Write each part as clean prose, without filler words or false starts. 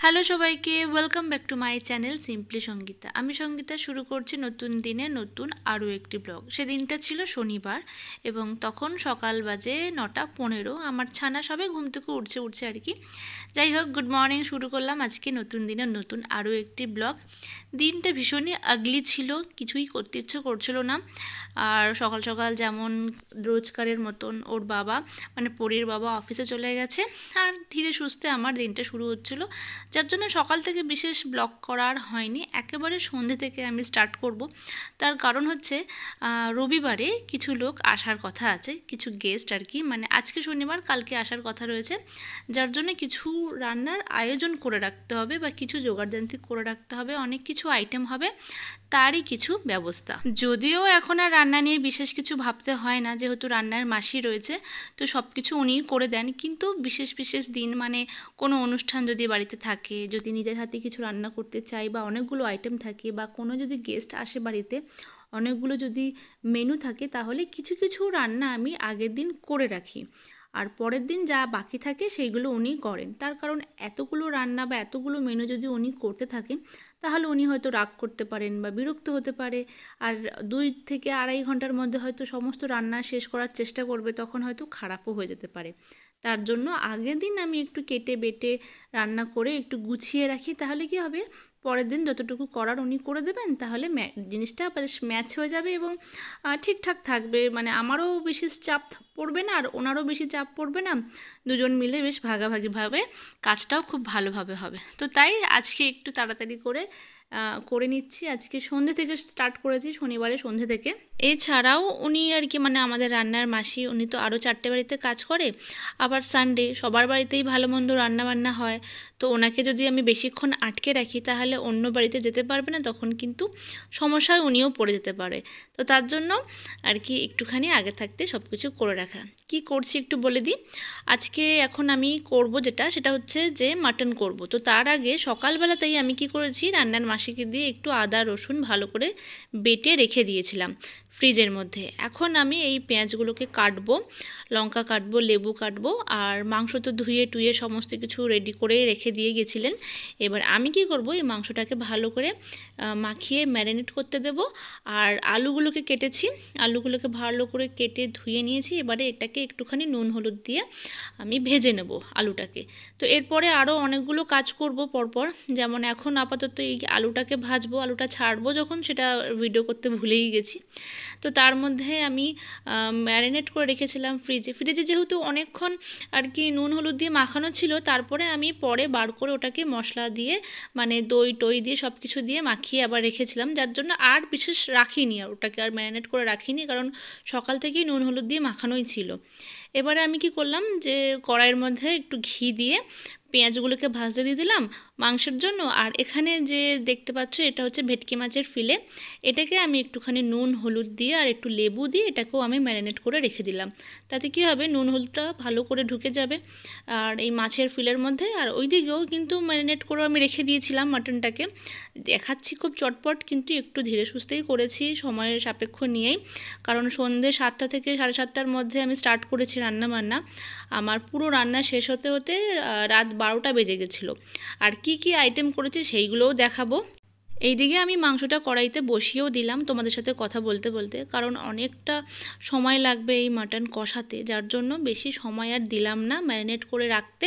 Hello সবাইকে, welcome back to my channel simply Sangeeta. আমি সঙ্গীতা শুরু করছি নতুন দিনে নতুন আরও একটি ব্লগ। সেদিনটা ছিল শনিবার এবং তখন সকাল বাজে 9:15। আমার ছানা সবে ঘুম থেকে উঠছে আর কি। যাই হোক, গুড মর্নিং, শুরু করলাম আজকে নতুন দিনে নতুন আরও একটি ব্লগ। দিনটা ভীষণই আগলি ছিল, কিছুই করতে ইচ্ছে করছিল না। আর সকাল সকাল যেমন রোজকারের মতন ওর বাবা মানে পরীর বাবা অফিসে চলে গেছে, আর ধীরে সুস্থে আমার দিনটা শুরু হচ্ছিল, যার জন্য সকাল থেকে বিশেষ ব্লগ করার হয়নি। একেবারে সন্ধ্যে থেকে আমি স্টার্ট করব। তার কারণ হচ্ছে রবিবারে কিছু লোক আসার কথা আছে, কিছু গেস্ট আর কি, মানে আজকে শনিবার কালকে আসার কথা রয়েছে, যার জন্য কিছু রান্নার আয়োজন করে রাখতে হবে বা কিছু জোগাড়যন্ত্র করে রাখতে হবে, অনেক কিছু আইটেম হবে, তারই কিছু ব্যবস্থা। যদিও এখন আর রান্না নিয়ে বিশেষ কিছু ভাবতে হয় না, যেহেতু রান্নার মাসি রয়েছে, তো সব কিছু উনিই করে দেন। কিন্তু বিশেষ বিশেষ দিন মানে কোনো অনুষ্ঠান যদি বাড়িতে থাকে, যদি নিজের হাতে কিছু রান্না করতে চাই বা অনেকগুলো আইটেম থাকে বা কোনো যদি গেস্ট আসে বাড়িতে, অনেকগুলো যদি মেনু থাকে, তাহলে কিছু কিছু রান্না আমি আগের দিন করে রাখি, আর পরের দিন যা বাকি থাকে সেইগুলো উনি করেন। তার কারণ এতগুলো রান্না বা এতগুলো মেনু যদি উনি করতে থাকেন, তাহলে উনি হয়তো রাগ করতে পারেন বা বিরক্ত হতে পারে, আর 2 থেকে আড়াই ঘন্টার মধ্যে হয়তো সমস্ত রান্না শেষ করার চেষ্টা করবে, তখন হয়তো খারাপও হয়ে যেতে পারে। তার জন্য আগের দিন আমি একটু কেটে বেটে রান্না করে একটু গুছিয়ে রাখি, তাহলে কি হবে, পরের দিন যতটুকু করার উনি করে দেবেন, তাহলে জিনিসটা বেশ ম্যাচ হয়ে যাবে এবং ঠিকঠাক থাকবে। মানে আমারও বেশি চাপ পড়বে না আর ওনারও বেশি চাপ পড়বে না, দুজন মিলে বেশ ভাগাভাগিভাবে কাজটাও খুব ভালোভাবে হবে। তো তাই আজকে একটু তাড়াতাড়ি করে নিচ্ছি। আজকে সন্ধ্যে থেকে স্টার্ট করেছি, শনিবারে সন্ধ্যে থেকে। এছাড়াও উনি আর কি মানে আমাদের রান্নার মাসি, উনি তো আরও 4টে বাড়িতে কাজ করে, আবার সানডে সবার বাড়িতেই ভালো মন্দ রান্নাবান্না হয়। তো ওনাকে যদি আমি বেশিক্ষণ আটকে রাখি, তাহলে অন্য বাড়িতে যেতে পারবে না, তখন কিন্তু সমস্যায় উনিও পড়ে যেতে পারে। তো তার জন্য আর কি একটুখানি আগে থাকতে সব কিছু করে রাখা। কি করছি একটু বলে দিই। আজকে এখন আমি করব সেটা হচ্ছে যে মাটন করব। তো তার আগে সকালবেলাতেই আমি কি করেছি, রান্নার মাসিকে দিয়ে একটু আদা রসুন ভালো করে বেটে রেখে দিয়েছিলাম ফ্রিজের মধ্যে। এখন আমি এই পেঁয়াজগুলোকে কাটবো, লঙ্কা কাটবো, লেবু কাটবো, আর মাংস তো ধুয়ে টুয়ে সমস্ত কিছু রেডি করে রেখে দিয়ে গেছিলেন। এবার আমি কি করব, এই মাংসটাকে ভালো করে মাখিয়ে ম্যারিনেট করতে দেব। আর আলুগুলোকে কেটেছি, আলুগুলোকে ভালো করে কেটে ধুয়ে নিয়েছি। এবারে এটাকে একটুখানি নুন হলুদ দিয়ে আমি ভেজে নেব আলুটাকে। তো এরপরে আরও অনেকগুলো কাজ করব পরপর, যেমন এখন আপাতত এই আলুটাকে ভাজবো, আলুটা ছাড়বো যখন, সেটা ভিডিও করতে ভুলেই গেছি। তো তার মধ্যে আমি ম্যারিনেট করে রেখেছিলাম ফ্রিজে যেহেতু অনেকক্ষণ আর কি নুন হলুদ দিয়ে মাখানো ছিল, তারপরে আমি পরে বার করে ওটাকে মশলা দিয়ে মানে দই টই দিয়ে সব কিছু দিয়ে মাখিয়ে আবার রেখেছিলাম, যার জন্য আর বিশেষ রাখিনি, আর ওটাকে আর ম্যারিনেট করে রাখিনি, কারণ সকাল থেকেই নুন হলুদ দিয়ে মাখানোই ছিল। এবারে আমি কি করলাম, যে কড়াইয়ের মধ্যে একটু ঘি দিয়ে পেঁয়াজগুলোকে ভাজতে দিয়ে দিলাম মাংসের জন্য। আর এখানে যে দেখতে পাচ্ছ, এটা হচ্ছে ভেটকি মাছের ফিলে, এটাকে আমি একটুখানি নুন হলুদ দিয়ে আর একটু লেবু দিয়ে এটাকেও আমি ম্যারিনেট করে রেখে দিলাম। তাতে কি হবে, নুন হলুদটা ভালো করে ঢুকে যাবে আর এই মাছের ফিলের মধ্যে। আর ওই দিকেও কিন্তু ম্যারিনেট করে আমি রেখে দিয়েছিলাম মাটনটাকে। দেখাচ্ছি খুব চটপট, কিন্তু একটু ধীরে সুস্থেই করেছি, সময়ের সাপেক্ষ নিয়েই, কারণ সন্ধ্যে 7টা থেকে 7:30টার মধ্যে আমি স্টার্ট করেছি রান্না বান্না। আমার পুরো রান্না শেষ হতে হতে রাত 12টা বেজে গেছিলো। আর কি কি আইটেম করেছি সেইগুলোও দেখাবো। এইদিকে আমি মাংসটা কড়াইতে বসিয়েও দিলাম তোমাদের সাথে কথা বলতে বলতে, কারণ অনেকটা সময় লাগবে এই মাটন কষাতে, যার জন্য বেশি সময় আর দিলাম না ম্যারিনেট করে রাখতে।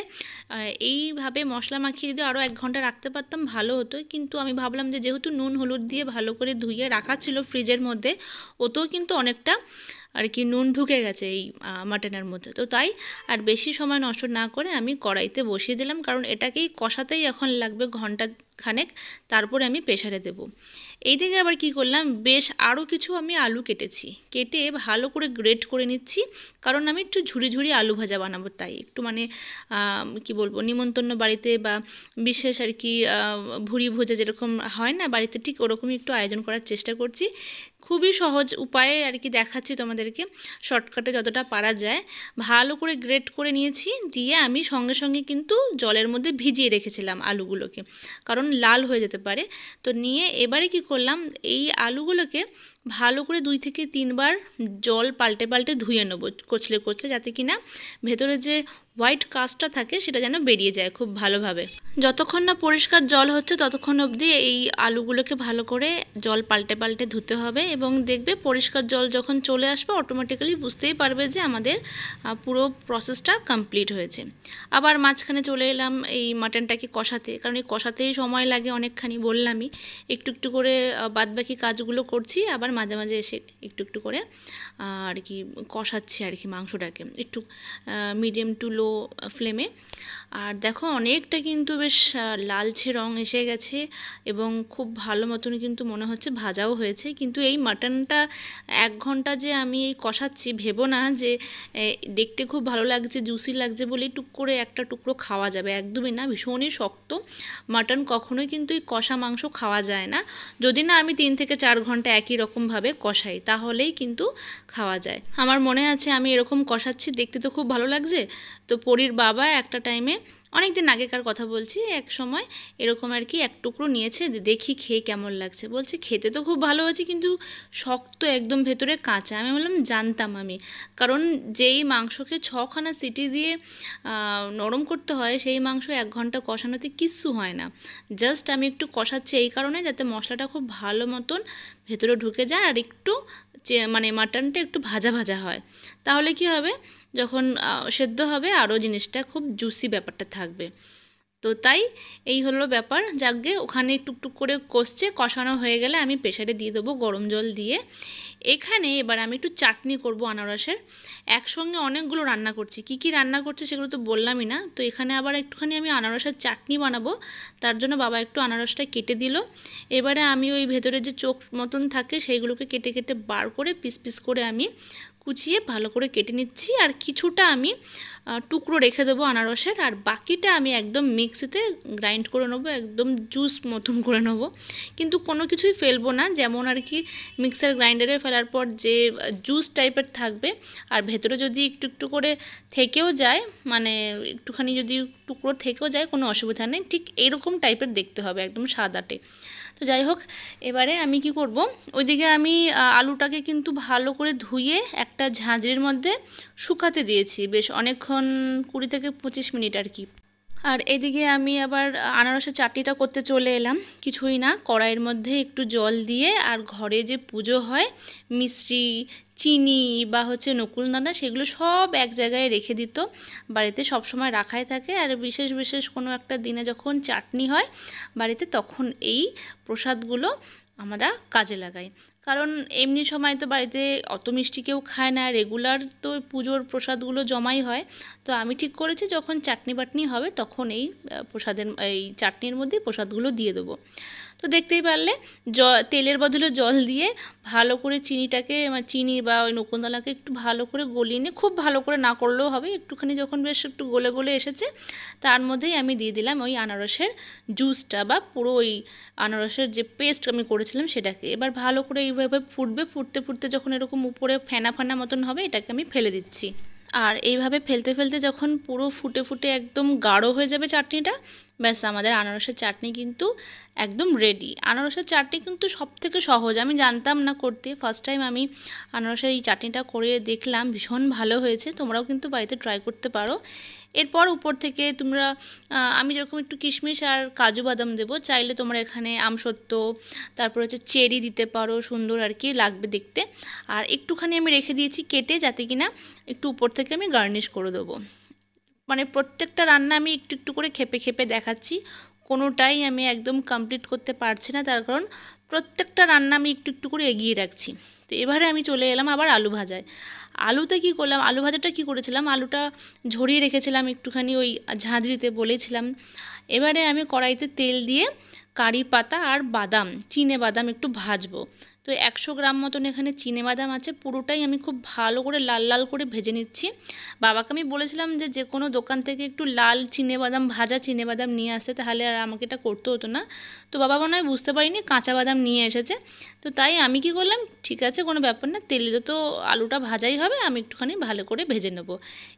এইভাবে মশলা মাখিয়ে যদি আরও 1 ঘন্টা রাখতে পারতাম ভালো হতো, কিন্তু আমি ভাবলাম যে যেহেতু নুন হলুদ দিয়ে ভালো করে ধুয়ে রাখা ছিল ফ্রিজের মধ্যে, ওতেও কিন্তু অনেকটা আর কি নুন ঢুকে গেছে এই মাটনের মধ্যে। তো তাই আর বেশি সময় নষ্ট না করে আমি কড়াইতে বসিয়ে দিলাম, কারণ এটাকেই কষাতেই এখন লাগবে ঘন্টা খানেক, তারপরে আমি প্রেসারে দেব। এইদিকে আবার কি করলাম, বেশ আরও কিছু আমি আলু কেটে ভালো করে গ্রেট করে নিচ্ছি, কারণ আমি একটু ঝুরি ঝুরি আলু ভাজা বানাবো, তাই একটু মানে কি বলবো, নিমন্ত্রণ বাড়িতে বা বিশেষ আর কি ভুরি ভোজা যেরকম হয় না বাড়িতে, ঠিক ওরকমই একটু আয়োজন করার চেষ্টা করছি। খুবই সহজ উপায়ে আর কি দেখাচ্ছি তোমাদেরকে, শর্টকাটে যতটা পারা যায়। ভালো করে গ্রেট করে নিয়েছি, দিয়ে আমি সঙ্গে সঙ্গে কিন্তু জলের মধ্যে ভিজিয়ে রেখেছিলাম আলুগুলোকে, কারণ লাল হয়ে যেতে পারে। তো নিয়ে এবারে কি করলাম, এই আলুগুলোকে ভালো করে 2 থেকে 3 বার জল পাল্টে পাল্টে ধুয়ে নেবো কচলে কচলে, যাতে কিনা ভেতরে যে হোয়াইট কাস্টটা থাকে সেটা যেন বেরিয়ে যায় খুব ভালোভাবে। যতক্ষণ না পরিষ্কার জল হচ্ছে ততক্ষণ অবধি এই আলুগুলোকে ভালো করে জল পাল্টে পাল্টে ধুতে হবে, এবং দেখবে পরিষ্কার জল যখন চলে আসবে অটোমেটিক্যালি বুঝতেই পারবে যে আমাদের পুরো প্রসেসটা কমপ্লিট হয়েছে। আবার মাঝখানে চলে এলাম এই মাটনটাকে কষাতে, কারণ এই কষাতেই সময় লাগে অনেকখানি, বললামই। একটু একটু করে বাদবাকি কাজগুলো করছি, আবার মাঝে মাঝে এসে একটু একটু করে আর কি কষাচ্ছি আর কি মাংসটাকে একটু মিডিয়াম টু লো ফ্লেমে। আর দেখো অনেকটা কিন্তু বেশ লালচে রং এসে গেছে এবং খুব ভালো মতন কিন্তু মনে হচ্ছে ভাজাও হয়েছে। কিন্তু এই মাটনটা 1 ঘন্টা যে আমি এই কষাচ্ছি ভেবো না যে দেখতে খুব ভালো লাগছে, জুসি লাগছে বলে টুক করে একটা টুকরো খাওয়া যাবে, একদমই না। ভীষণই শক্ত মাটন, কখনোই কিন্তু এই কষা মাংস খাওয়া যায় না। যদি না আমি 3 থেকে 4 ঘন্টা একই রকমভাবে কষাই তাহলেই কিন্তু খাওয়া যায়। আমার মনে আছে আমি এরকম কষাচ্ছি, দেখতে তো খুব ভালো লাগছে। তো পরীর বাবা একটা টাইমে, অনেক দিন আগেকার কথা বলছি, এক সময় এরকম আর কি এক টুকরো নিয়েছে, দেখি খেয়ে কেমন লাগছে। বলছে খেতে তো খুব ভালো হয়েছে কিন্তু শক্ত একদম, ভেতরে কাঁচা। আমি বললাম জানতাম আমি, কারণ যেই মাংসকে 6খানা সিটি দিয়ে নরম করতে হয় সেই মাংস 1 ঘন্টা কষানোতে কিচ্ছু হয় না। জাস্ট আমি একটু কষাচ্ছি এই কারণে যাতে মশলাটা খুব ভালো মতন ভেতরে ঢুকে যায় আর একটু মানে মাটনটা একটু ভাজা ভাজা হয়। তাহলে কি হবে, যখন সেদ্ধ হবে আরও জিনিসটা খুব জুসি ব্যাপারটা থাকবে। তো তাই এই হলো ব্যাপার। যাকগে ওখানে টুকটুক করে কষানো হয়ে গেলে আমি প্রেসারে দিয়ে দেবো গরম জল দিয়ে। এখানে এবার আমি একটু চাটনি করব আনারসের। একসঙ্গে অনেকগুলো রান্না করছি, কি কি রান্না করছি সেগুলো তো বললামই না। তো এখানে আবার একটুখানি আমি আনারসের চাটনি বানাবো, তার জন্য বাবা একটু আনারসটা কেটে দিল। এবারে আমি ওই ভেতরে যে চোখ মতন থাকে সেইগুলোকে কেটে কেটে বার করে পিস পিস করে আমি কুচিয়ে ভালো করে কেটে নিচ্ছি। আর কিছুটা আমি টুকরো রেখে দেবো আনারসের, আর বাকিটা আমি একদম মিক্সিতে গ্রাইন্ড করে নেবো, একদম জুস মতন করে নেবো। কিন্তু কোনো কিছুই ফেলবো না, যেমন আর কি মিক্সার গ্রাইন্ডারে ফেলার পর যে জুস টাইপের থাকবে, আর ভেতরে যদি একটু একটু করে থেকেও যায়, মানে একটুখানি যদি টুকরো থেকেও যায় কোনো অসুবিধা নেই, ঠিক এইরকম টাইপের দেখতে হবে, একদম সাদাটে। তো যাই হোক, এবারে আমি কি করব, ওইদিকে আমি আলুটাকে কিন্তু ভালো করে ধুয়ে একটা ঝাঁঝরির মধ্যে শুকাতে দিয়েছি বেশ অনেকক্ষণ, 20 থেকে 25 মিনিট আর কি। আর এদিকে আমি আবার আনারসের চাটনিটা করতে চলে এলাম। কিছুই না, কড়াইয়ের মধ্যে একটু জল দিয়ে, আর ঘরে যে পুজো হয় মিশ্রি, চিনি বা হচ্ছে নকুলদানা, সেগুলো সব এক জায়গায় রেখে দিত। বাড়িতে সব সময় রাখাই থাকে, আর বিশেষ বিশেষ কোনো একটা দিনে যখন চাটনি হয় বাড়িতে, তখন এই প্রসাদগুলো আমরা কাজে লাগাই। কারণ এমনি সময় তো বাড়িতে অত মিষ্টি কেউ খায় না, রেগুলার তো পুজোর প্রসাদগুলো জমাই হয়। তো আমি ঠিক করেছি যখন চাটনি বাটনি হবে তখন এই এই চাটনির মধ্যে প্রসাদগুলো দিয়ে দেবো। তো দেখতেই পারলে তেলের বদলে জল দিয়ে ভালো করে চিনিটাকে, চিনি বা ওই নকুলদানাকে একটু ভালো করে গলিয়ে নিয়ে, খুব ভালো করে না করলেও হবে, একটুখানি যখন বেশ একটু গলে গলে এসেছে তার মধ্যেই আমি দিয়ে দিলাম ওই আনারসের জুসটা, বা পুরো ওই আনারসের যে পেস্ট আমি করেছিলাম সেটাকে। এবার ভালো করে এইভাবে ফুটবে, ফুটতে ফুটতে যখন এরকম উপরে ফেনা ফেনা মতন হবে এটাকে আমি ফেলে দিচ্ছি। আর এইভাবে ফেলতে ফেলতে যখন পুরো ফুটে ফুটে একদম গাঢ় হয়ে যাবে চাটনিটা, ব্যাস আমাদের আনারসের চাটনি কিন্তু একদম রেডি। আনারসের চাটনি কিন্তু সবথেকে সহজ, আমি জানতাম না করতে, ফার্স্ট টাইম আমি আনারসের এই চাটনিটা করে দেখলাম, ভীষণ ভালো হয়েছে। তোমরাও কিন্তু বাড়িতে ট্রাই করতে পারো। এরপর উপর থেকে তোমরা, আমি যেরকম একটু কিশমিশ আর কাজু বাদাম দেবো, চাইলে তোমরা এখানে আমসত্ত্ব, তারপর হচ্ছে চেরি দিতে পারো, সুন্দর আর কি লাগবে দেখতে। আর একটুখানি আমি রেখে দিয়েছি কেটে, যাতে কিনা একটু উপর থেকে আমি গার্নিশ করে দেবো। মানে প্রত্যেকটা রান্না আমি একটু একটু করে খেপে খেপে দেখাচ্ছি, কোনোটাই আমি একদম কমপ্লিট করতে পারছি না, তার কারণ প্রত্যেকটা রান্না আমি একটু একটু করে এগিয়ে রাখছি। তো এবারে আমি চলে এলাম আবার আলু ভাজায়। আলুতে কি করলাম, আলু ভাজাটা কি করেছিলাম, আলুটা ঝরিয়ে রেখেছিলাম একটুখানি ওই ঝাঁঝরিতে বলেছিলাম। এবারে আমি কড়াইতে তেল দিয়ে কারি পাতা আর বাদাম, চিনে বাদাম একটু ভাজবো। তো 100 গ্রাম মতন এখানে চিনে বাদাম আছে, পুরোটাই আমি খুব ভালো করে লাল লাল করে ভেজে নিচ্ছি। বাবাকে আমি বলেছিলাম যে যে কোনো দোকান থেকে একটু লাল চিনে বাদাম, ভাজা চিনে বাদাম নিয়ে আসতে, তাহলে আর আমাকে এটা করতে হতো না। তো বাবা মনে হয় বুঝতে পারিনি, কাঁচা বাদাম নিয়ে এসেছে। তো তাই আমি কি করলাম, ঠিক আছে কোনো ব্যাপার না, তেলে তো আলুটা ভাজাই হবে, আমি একটুখানি ভালো করে ভেজে নেব।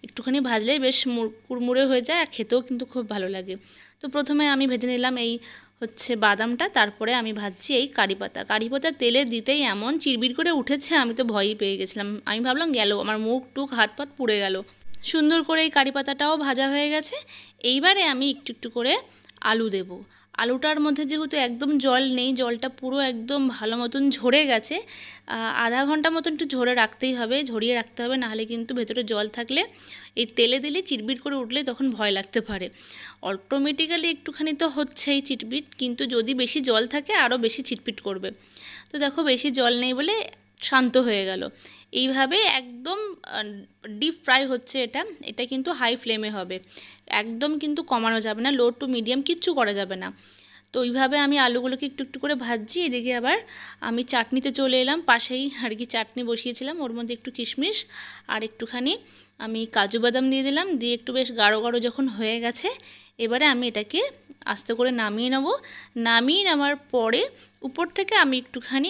একটুখানি ভাজলেই বেশ কুড়মুড়ে হয়ে যায়, আর খেতেও কিন্তু খুব ভালো লাগে। তো প্রথমে আমি ভেজে নিলাম এই হচ্ছে বাদামটা, তারপরে আমি ভাজছি এই কারি পাতা। কারি পাতা তেলে দিতেই এমন চিরবির করে উঠেছে, আমি তো ভয়ই পেয়ে গেছিলাম। আমি ভাবলাম গেল, আমার মুখ টুক হাত পাত পুড়ে গেল। সুন্দর করে এই কারি পাতাটাও ভাজা হয়ে গেছে। এইবারে আমি একটু একটু করে আলু দেব। আলুটার মধ্যে যেহেতু একদম জল নেই, জলটা পুরো একদম ভালো মতন ঝরে গেছে, আধা ঘন্টা মতন একটু ঝরে রাখতেই হবে, ঝরিয়ে রাখতে হবে, নাহলে কিন্তু ভেতরে জল থাকলে এই তেলে দিলে চিটবিট করে উঠলে তখন ভয় লাগতে পারে। অটোমেটিক্যালি একটুখানি তো হচ্ছেই চিটবিট, কিন্তু যদি বেশি জল থাকে আরও বেশি চিটপিট করবে। তো দেখো বেশি জল নেই বলে শান্ত হয়ে গেল। এইভাবে একদম ডিপ ফ্রাই হচ্ছে এটা কিন্তু হাই ফ্লেমে হবে, একদম কিন্তু কমানো যাবে না, লো টু মিডিয়াম কিচ্ছু করা যাবে না। তো এইভাবে আমি আলুগুলোকে একটু একটু করে ভাজছি। এদিকে আবার আমি চাটনিতে চলে এলাম, পাশেই আর কি চাটনি বসিয়েছিলাম, ওর মধ্যে একটু কিশমিশ আর একটুখানি আমি কাজু বাদাম দিয়ে দিলাম, দিয়ে একটু বেশ গাঢ় গাঢ় যখন হয়ে গেছে এবারে আমি এটাকে আস্তে করে নামিয়ে নেব। নামিয়ে নেওয়ার পরে উপর থেকে আমি একটুখানি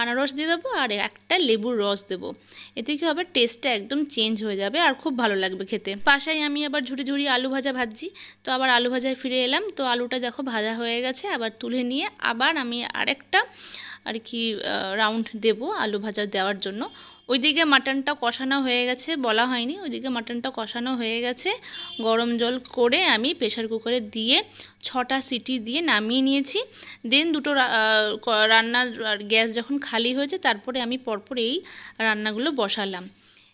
আনারস দিয়ে দেবো আর একটা লেবুর রস দেবো। এতে কী হবে, টেস্টটা একদম চেঞ্জ হয়ে যাবে আর খুব ভালো লাগবে খেতে। পাশায় আমি আবার ঝুড়ি ঝুড়ি আলু ভাজা ভাজছি, তো আবার আলু ভাজায় ফিরে এলাম। তো আলুটা দেখো ভাজা হয়ে গেছে, আবার তুলে নিয়ে আবার আমি আরেকটা আর কি রাউন্ড দেবো আলু ভাজা দেওয়ার জন্য। ওইদিকে মাটনটা কষানো হয়ে গেছে, বলা হয়নি, ওইদিকে মাটনটা কষানো হয়ে গেছে। গরম জল করে আমি প্রেশার কুকারে দিয়ে 6টা সিটি দিয়ে নামিয়ে নিয়েছি। দেন দুটো রান্নার গ্যাস যখন খালি হয়েছে তারপরে আমি পরপর এই রান্নাগুলো বসালাম।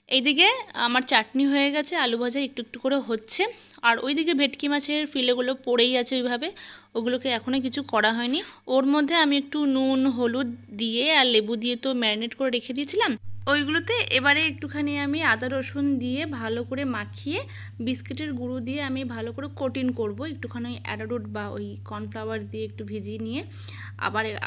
এইদিকে আমার চাটনি হয়ে গেছে, আলু ভাজা একটু একটু করে হচ্ছে, আর ওইদিকে ভেটকি মাছের ফিলেগুলো পড়েই আছে ওইভাবে, ওগুলোকে এখনও কিছু করা হয়নি। ওর মধ্যে আমি একটু নুন হলুদ দিয়ে আর লেবু দিয়ে তো ম্যারিনেট করে রেখে দিয়েছিলাম, ওইগুলোতে এবারে একটুখানি আমি আদা রসুন দিয়ে ভালো করে মাখিয়ে বিস্কিটের গুঁড়ো দিয়ে আমি ভালো করে কোটিং করব, একটুখানি অ্যারারুট বা ওই কর্নফ্লাওয়ার দিয়ে একটু ভিজিয়ে নিয়ে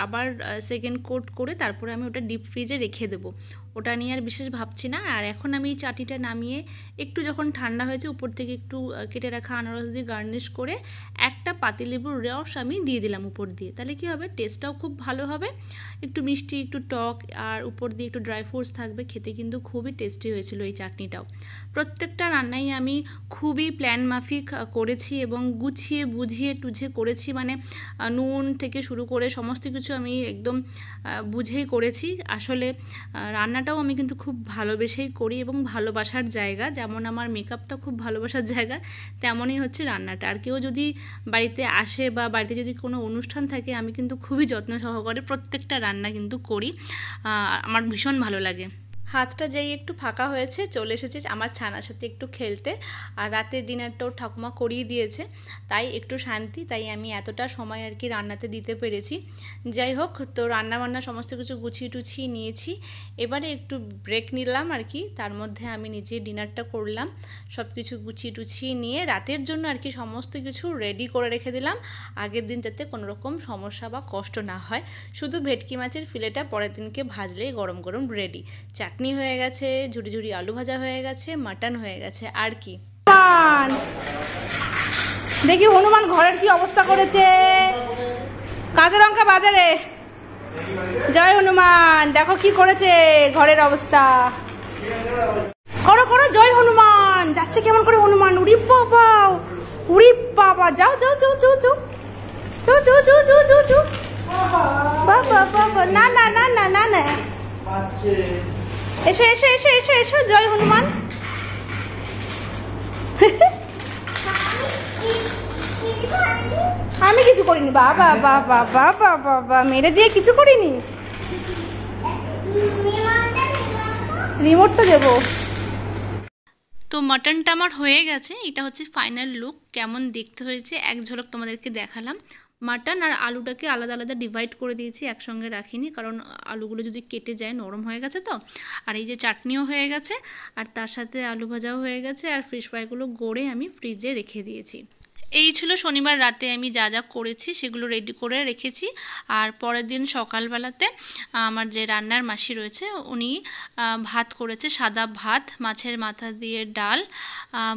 আবার সেকেন্ড কোট করে তারপরে আমি ওটা ডিপ ফ্রিজে রেখে দেবো। ওটা নিয়ে আর বিশেষ ভাবছি না। আর এখন আমি এই চাটনিটা নামিয়ে একটু যখন ঠান্ডা হয়েছে উপর থেকে একটু কেটে রাখা আনারস দিয়ে গার্নিশ করে একটা পাতিলেবুর রস আমি দিয়ে দিলাম উপর দিয়ে। তাহলে কী হবে, টেস্টটাও খুব ভালো হবে, একটু মিষ্টি একটু টক আর উপর দিয়ে একটু ড্রাই ফ্রুটস থাকবে। খেতে কিন্তু খুবই টেস্টি হয়েছিল এই চাটনিটাও। প্রত্যেকটা রান্নাই আমি খুবই প্ল্যান মাফিক করেছি এবং গুছিয়ে বুঝিয়ে টুঝে করেছি, মানে নুন থেকে শুরু করে সমস্ত কিছু আমি একদম বুঝেই করেছি। আসলে রান্নাটাও আমি কিন্তু খুব ভালোবেসেই করি এবং ভালোবাসার জায়গা, যেমন আমার মেকআপটা খুব ভালোবাসার জায়গা, তেমনই হচ্ছে রান্নাটা। আর কেউ যদি বাড়িতে আসে বা বাড়িতে যদি কোনো অনুষ্ঠান থাকে আমি কিন্তু খুবই যত্ন সহকারে প্রত্যেকটা রান্না কিন্তু করি, আমার ভীষণ ভালো লাগে। হাতটা যেই একটু ফাঁকা হয়েছে চলে এসেছে আমার ছানার সাথে একটু খেলতে, আর রাতের ডিনারটাও ঠাকুমা করিয়ে দিয়েছে, তাই একটু শান্তি, তাই আমি এতটা সময় আর কি রান্নাতে দিতে পেরেছি। যাই হোক, তো রান্নাবান্না সমস্ত কিছু গুছিয়ে টুছিয়ে নিয়েছি, এবারে একটু ব্রেক নিলাম আর কি, তার মধ্যে আমি নিজে ডিনারটা করলাম, সব কিছু গুছিয়ে টুছিয়ে নিয়ে রাতের জন্য আর কি সমস্ত কিছু রেডি করে রেখে দিলাম, আগের দিন যাতে কোনো রকম সমস্যা বা কষ্ট না হয়। শুধু ভেটকি মাছের ফিলেটা পরের দিনকে ভাজলেই গরম গরম রেডি। চাটনি হয়ে গেছে, ঝুড়ি ঝুড়ি আলু ভাজা হয়ে গেছে, মাটন হয়ে গেছে, আর কি। দেখি হনুমান ঘরের কি অবস্থা করেছে, কাঁচা লঙ্কা বাজারে। জয় হনুমান, দেখো কি করেছে ঘরের অবস্থা। করো করো জয় হনুমান, যাচ্ছে কেমন করে হনুমান, উড়ি বাবা উড়ি বাবা, যাও যাও যাও যাও যাও যাও যাও যাও যাও যাও যাও, বাবা বাবা, না না না না না না, এসো এসো এসো এসো এসো জয় হনুমান। আমি কিছু করিনি, বাবা বাবা বাবা বাবা, মেরে দিয়ে কিছু করিনি, রিমোটটা দেবো। তো মাটনটা আমার হয়ে গেছে, এটা হচ্ছে ফাইনাল লুক, কেমন দেখতে হয়েছে এক ঝলক তোমাদেরকে দেখালাম। মাটন আর আলুটাকে আলাদা আলাদা ডিভাইড করে দিয়েছি, একসঙ্গে রাখিনি, কারণ আলুগুলো যদি কেটে যায় নরম হয়ে গেছে তো। আর এই যে চাটনিও হয়ে গেছে, আর তার সাথে আলু ভাজাও হয়ে গেছে, আর ফিশ ফ্রাইগুলো গড়ে আমি ফ্রিজে রেখে দিয়েছি। এই ছিল শনিবার রাতে আমি যা যা করেছি সেগুলো রেডি করে রেখেছি। আর পরের দিন সকালবেলাতে আমার যে রান্নার মাসি রয়েছে উনি ভাত করেছে, সাদা ভাত, মাছের মাথা দিয়ে ডাল,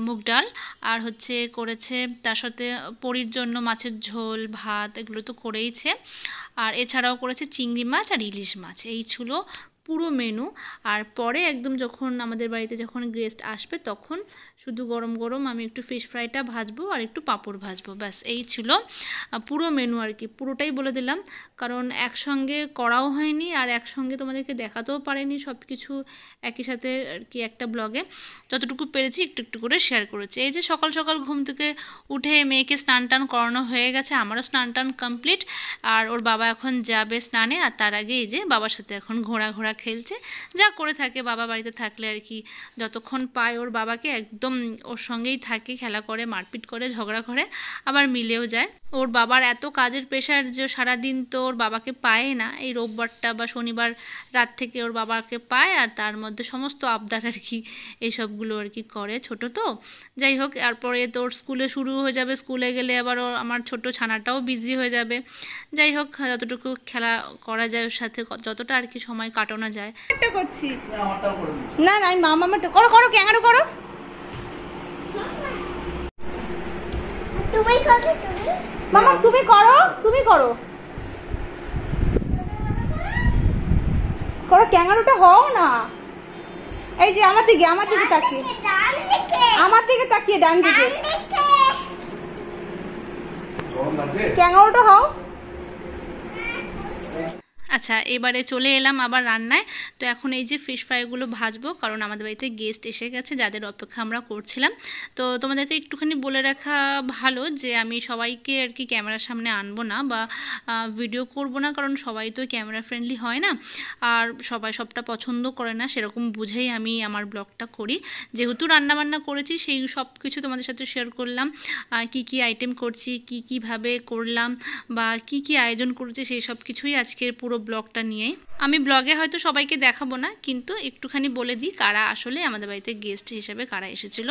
মুগ ডাল, আর হচ্ছে করেছে তার সাথে পরির জন্য মাছের ঝোল, ভাত, এগুলো তো করেইছে। আর এছাড়াও করেছে চিংড়ি মাছ আর ইলিশ মাছ। এই ছিল পুরো মেনু। আর পরে একদম যখন আমাদের বাড়িতে যখন গেস্ট আসবে তখন শুধু গরম গরম আমি একটু ফিশ ফ্রাইটা ভাজবো আর একটু পাঁপড় ভাজবো, ব্যাস এই ছিল পুরো মেনু আর কি। পুরোটাই বলে দিলাম কারণ একসঙ্গে করাও হয়নি আর একসঙ্গে তোমাদেরকে দেখাতেও পারিনি সব কিছু একই সাথে আর কি একটা ব্লগে। যতটুকু পেরেছি একটু একটু করে শেয়ার করেছি। এই যে সকাল সকাল ঘুম থেকে উঠে মেয়েকে স্নান টান করানো হয়ে গেছে, আমারও স্নান টান কমপ্লিট। আর ওর বাবা এখন যাবে স্নানে, আর তার আগে এই যে বাবার সাথে এখন ঘোড়া খেলছে, যা করে থাকে বাবা বাড়িতে থাকলে আর কি। যতক্ষণ পায় ওর বাবাকে একদম ওর সঙ্গেই থাকে, খেলা করে, মারপিট করে, ঝগড়া করে, আবার মিলেও যায়। ওর বাবার এত কাজের প্রেশার যে সারাদিন তো ওর বাবাকে পায় না, এই রোববারটা বা শনিবার রাত থেকে ওর বাবাকে পায়, আর তার মধ্যে সমস্ত আবদার আর কি এইসবগুলো আর কি করে। ছোট তো যাই হোক, তারপরে তো ওর স্কুলে শুরু হয়ে যাবে, স্কুলে গেলে আবার আমার ছোট ছানাটাও বিজি হয়ে যাবে। যাই হোক, যতটুকু খেলা করা যায় ওর সাথে, যতটা আর কি সময় কাটানো যায় করছি। না না আমি মামাটা করো করো ক্যাঙ্গারু করো। মামা তুমি করো, তুমি করো করো ক্যাঙ্গারুটা হও না। এই যে আমার দিকে তাকিয়ে, আমার দিকে তাকিয়ে, ডান দিকে ক্যাঙ্গারুটা হও। আচ্ছা, এবারে চলে এলাম আবার রান্নায়। তো এখন এই যে ফিশ ফ্রাইগুলো ভাজবো, কারণ আমাদের বাড়িতে গেস্ট এসে গেছে যাদের অপেক্ষা আমরা করছিলাম। তো তোমাদেরকে একটুখানি বলে রাখা ভালো যে আমি সবাইকে আর কি ক্যামেরার সামনে আনবো না বা ভিডিও করব না, কারণ সবাই তো ক্যামেরা ফ্রেন্ডলি হয় না, আর সবাই সবটা পছন্দ করে না, সেরকম বুঝেই আমি আমার ব্লগটা করি। যেহেতু রান্নাবান্না করেছি সেই সব কিছু তোমাদের সাথে শেয়ার করলাম, কি কি আইটেম করছি, কীভাবে করলাম বা কি আয়োজন করেছি, সেই সব কিছুই আজকের পুরো ব্লগটা নিয়ে। আমি ব্লগে হয়তো সবাইকে দেখাবো না, কিন্তু একটুখানি বলে দিই কারা আসলে আমাদের বাড়িতে গেস্ট হিসেবে কারা এসেছিল।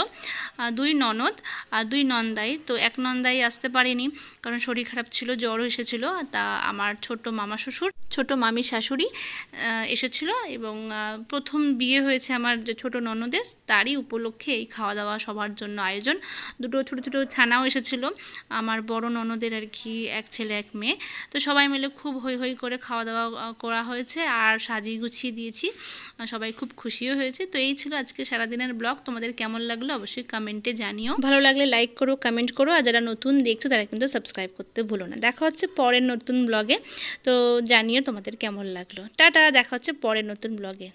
2 ননদ আর 2 নন্দাই। তো 1 নন্দাই আসতে পারেনি কারণ শরীর খারাপ ছিল, জ্বরও এসেছিল। তা আমার ছোট মামা শ্বশুর, ছোট মামি শাশুড়ি এসেছিল, এবং প্রথম বিয়ে হয়েছে আমার যে ছোট ননদের, তারই উপলক্ষে এই খাওয়া দাওয়া সবার জন্য আয়োজন। 2 ছোটো ছোটো ছানাও এসেছিল আমার বড় ননদের আর কি, 1 ছেলে 1 মেয়ে। তো সবাই মিলে খুব হই হই করে খাওয়া দাওয়া করা হয়েছে আর সাজিয়ে গুছিয়ে দিয়েছি, সবাই খুব খুশিও হয়েছে। তো এই ছিল আজকে সারাদিনের ব্লগ। তোমাদের কেমন লাগলো অবশ্যই কমেন্টে জানিও, ভালো লাগলে লাইক করো, কমেন্ট করো, আর যারা নতুন দেখছো তারা কিন্তু সাবস্ক্রাইব করতে ভুলো না। দেখা হচ্ছে পরের নতুন ব্লগে, তো জানিও তোমাদের কেমন লাগলো। টাটা, দেখা হচ্ছে পরের নতুন ব্লগে।